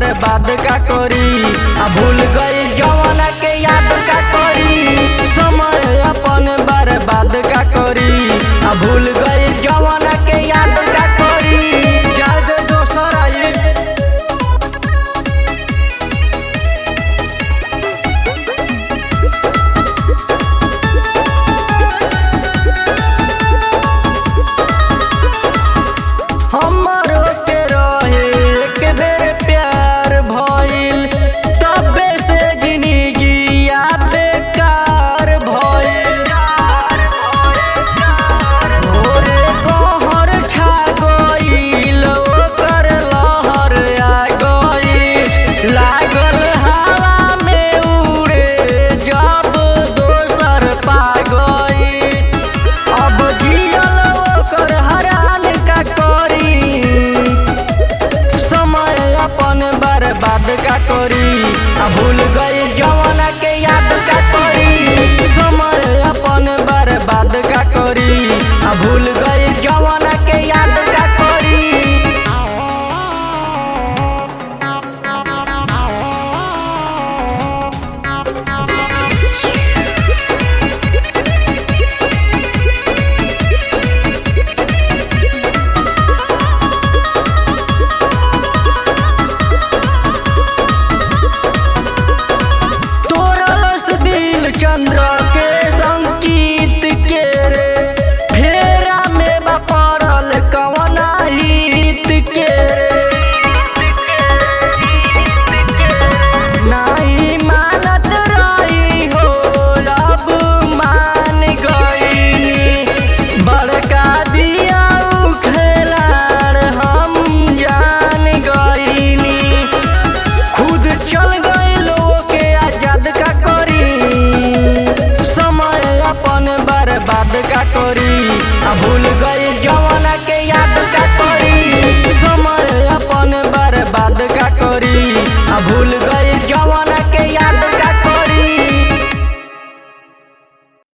बर्बाद का करी। भूल गई जवाना के याद का करी, समय अपन बर्बाद का करी। भूल गई जवाना के याद का करी। याद दोसर आई हमारो के रहे एक बेर प्यार भइल, तबे से जिंदगिया बेकार भइल। ओरे कहर छा गइल, ओकर लहर आ गइल। लागल हवा में उड़े जब दोसर पा गइल। अब जियल ओकर हरान का करी, समय अपन बर्बाद का करी। भूल गई जवाना के याद का करी, समय अपन बर्बाद का करी। भूल गई जवाना के याद का करी। तोरलस दिल चंद्र के संगीत के रे, फेरा में बपरल कवना हित के रे। नहीं मानत रही हो, अब मान गईनी। बड़का दिया खेलाड़ हम जान गईनी। खुद चल गई लोग के आजाद का करी, समय अपन बर्बाद का करी। भूल गई जवाना के याद का करी, समय अपन बर्बाद का करी।